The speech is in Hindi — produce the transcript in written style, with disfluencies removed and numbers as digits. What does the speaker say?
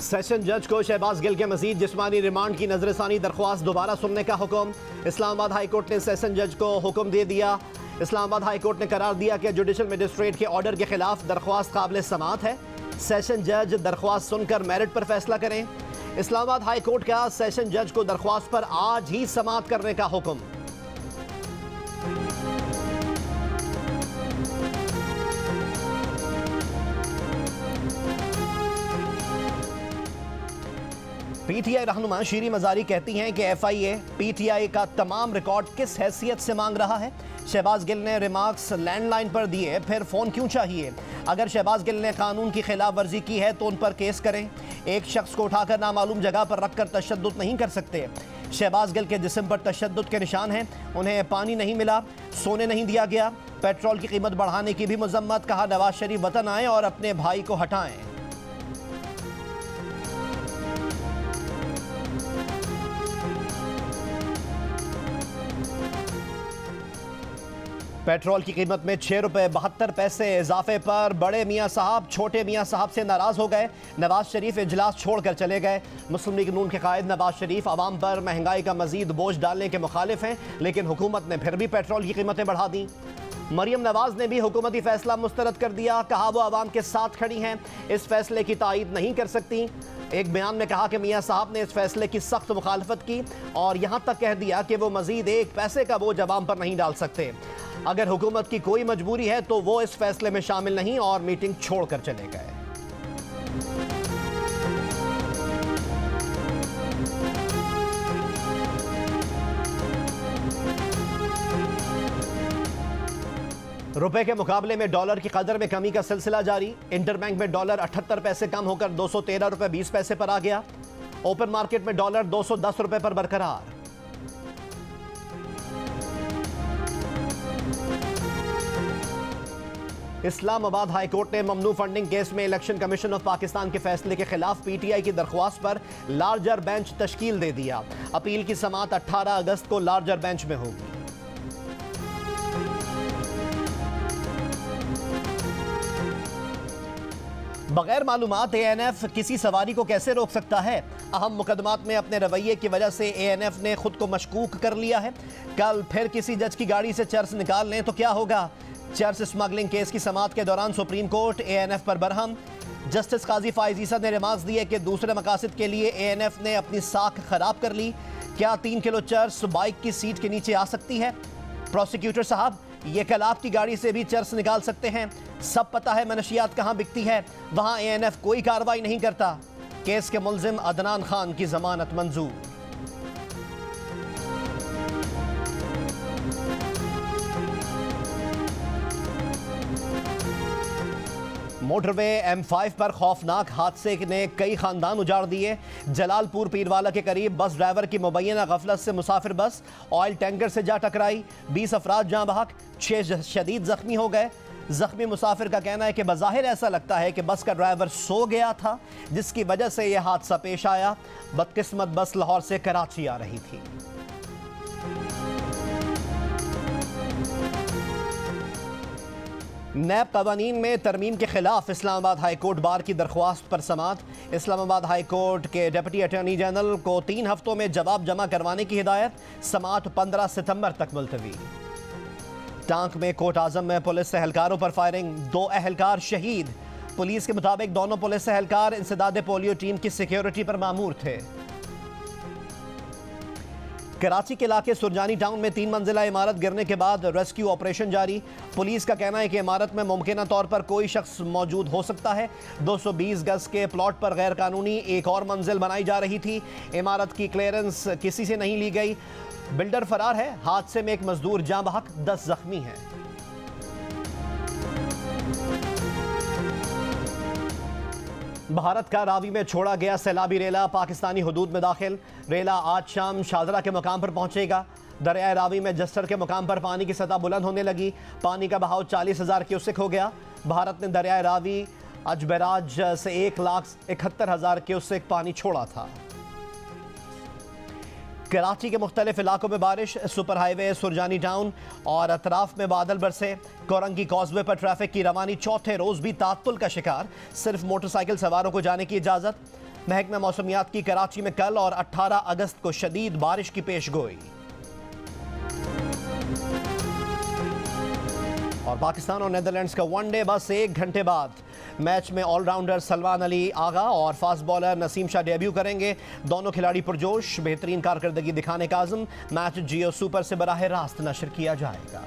सेशन जज को शहबाज गिल के मजीद जिस्मानी रिमांड की नजरसानी दरख्वास्त दोबारा सुनने का हुक्म। इस्लामाबाद हाई कोर्ट ने सेशन जज को हुक्म दे दिया। इस्लामाबाद हाई कोर्ट ने करार दिया कि जुडिशल मजिस्ट्रेट के ऑर्डर के खिलाफ दरख्वास्त काबिल समाअत है। सेशन जज दरख्वास्त सुनकर मेरिट पर फैसला करें। इस्लामाबाद हाई कोर्ट का सेशन जज को दरख्वास्त पर आज ही समाअत करने का हुक्म। पीटीआई रहनुमा शीरी मजारी कहती हैं कि एफआईए पीटीआई का तमाम रिकॉर्ड किस हैसियत से मांग रहा है। शहबाज गिल ने रिमार्क्स लैंडलाइन पर दिए, फिर फोन क्यों चाहिए? अगर शहबाज गिल ने कानून की खिलाफ वर्जी की है तो उन पर केस करें। एक शख्स को उठाकर नामालूम जगह पर रखकर तशद्दुद नहीं कर सकते। शहबाज गिल के जिस्म पर तशद्दुद के निशान हैं। उन्हें पानी नहीं मिला, सोने नहीं दिया गया, पेट्रोल की कीमत बढ़ाने की भी मजम्मत। कहा नवाज शरीफ वतन आए और अपने भाई को हटाएं। पेट्रोल की कीमत में 6 रुपये 72 पैसे इजाफे पर बड़े मियाँ साहब छोटे मियाँ साहब से नाराज हो गए। नवाज शरीफ इजलास छोड़कर चले गए। मुस्लिम लीग नून के कायद नवाज शरीफ आवाम पर महंगाई का मजीद बोझ डालने के मुखालिफ हैं, लेकिन हुकूमत ने फिर भी पेट्रोल की कीमतें बढ़ा दी। मरियम नवाज ने भी हुकूमती फैसला मुस्तरद कर दिया। कहा वो आवाम के साथ खड़ी हैं, इस फैसले की तायीद नहीं कर सकती। एक बयान में कहा कि मियाँ साहब ने इस फैसले की सख्त मुखालफत की और यहाँ तक कह दिया कि वो मजीद एक पैसे का बोझ आवाम पर नहीं डाल सकते। अगर हुकूमत की कोई मजबूरी है तो वो इस फैसले में शामिल नहीं और मीटिंग छोड़कर चले गए। रुपए के मुकाबले में डॉलर की कदर में कमी का सिलसिला जारी। इंटरबैंक में डॉलर 78 पैसे कम होकर 213 रुपए 20 पैसे पर आ गया। ओपन मार्केट में डॉलर 210 रुपए पर बरकरार। इस्लामाबाद हाई कोर्ट ने ममनू फंडिंग केस में इलेक्शन कमीशन ऑफ पाकिस्तान के फैसले के खिलाफ पीटीआई की दरख्वास्त पर लार्जर बेंच तश्कील दे दिया। अपील की समाअत 18 अगस्त को लार्जर बेंच में होगी। बगैर मालूमात एएनएफ किसी सवारी को कैसे रोक सकता है? अहम मुकदमात में अपने रवैये की वजह से एएनएफ ने खुद को मशकूक कर लिया है। कल फिर किसी जज की गाड़ी से चर्स निकाल लें तो क्या होगा? चर्स स्मगलिंग केस की समाअत के दौरान सुप्रीम कोर्ट एएनएफ पर बरहम। जस्टिस काजी फाइज ईसा ने रिमार्क्स दिए कि दूसरे मकासद के लिए एएनएफ ने अपनी साख खराब कर ली। क्या 3 किलो चर्स बाइक की सीट के नीचे आ सकती है? प्रोसिक्यूटर साहब, ये कल आपकी गाड़ी से भी चर्स निकाल सकते हैं। सब पता है मनशियात कहाँ बिकती है, वहाँ एएनएफ कोई कार्रवाई नहीं करता। केस के मुल्जिम अदनान खान की जमानत मंजूर। मोटरवे M5 पर खौफनाक हादसे ने कई खानदान उजाड़ दिए। जलालपुर पीरवाला के करीब बस ड्राइवर की मुबैना गफलत से मुसाफिर बस ऑयल टैंकर से जा टकराई। 20 अफराद जाँ बहक, 6 शदीद जख्मी हो गए। जख्मी मुसाफिर का कहना है कि बज़ाहिर ऐसा लगता है कि बस का ड्राइवर सो गया था, जिसकी वजह से यह हादसा पेश आया। बदकिस्मत बस लाहौर से कराची आ रही थी। नैब कवानीन में तरमीम के खिलाफ इस्लामाबाद हाई कोर्ट बार की दरख्वास्त पर समाअत। इस्लामाबाद हाई कोर्ट के डिप्टी अटॉर्नी जनरल को 3 हफ्तों में जवाब जमा करवाने की हिदायत। समाअत 15 सितंबर तक मुलतवी। टांक में कोर्ट आजम में पुलिस एहलकारों पर फायरिंग, 2 एहलकार शहीद। पुलिस के मुताबिक दोनों पुलिस एहलकार इंसदाद पोलियो टीम की सिक्योरिटी पर मामूर थे। कराची के इलाके सुरजानी टाउन में 3 मंजिला इमारत गिरने के बाद रेस्क्यू ऑपरेशन जारी। पुलिस का कहना है कि इमारत में मुमकिन तौर पर कोई शख्स मौजूद हो सकता है। 220 गज के प्लॉट पर गैर कानूनी एक और मंजिल बनाई जा रही थी। इमारत की क्लियरेंस किसी से नहीं ली गई। बिल्डर फरार है। हादसे में एक मजदूर जाँ बहक, 10 जख्मी हैं। भारत का रावी में छोड़ा गया सैलाबी रेला पाकिस्तानी हुदूद में दाखिल। रेला आज शाम शाहजरा के मुकाम पर पहुंचेगा। दरियाए रावी में जस्टर के मुकाम पर पानी की सतह बुलंद होने लगी। पानी का बहाव 40,000 क्यूसेक हो गया। भारत ने दरियाए रावी अजबराज से 1,71,000 क्यूसेक पानी छोड़ा था। कराची के मुख्तलिफ इलाकों में बारिश। सुपर हाईवे सुरजानी टाउन और अतराफ में बादल बरसे। कोरंगी कॉजवे पर ट्रैफिक की रवानी चौथे रोज भी तात्तुल का शिकार। सिर्फ मोटरसाइकिल सवारों को जाने की इजाज़त। महकमा मौसमियात की कराची में कल और 18 अगस्त को शदीद बारिश की पेशगोई। और पाकिस्तान और नेदरलैंड्स का वनडे बस 1 घंटे बाद। मैच में ऑलराउंडर सलमान अली आगा और fast bowler Naseem Shah debut करेंगे। दोनों खिलाड़ी पुरजोश, बेहतरीन कारकर्दगी दिखाने का आज़म। मैच जियो सुपर से बराह रास्त नशर किया जाएगा।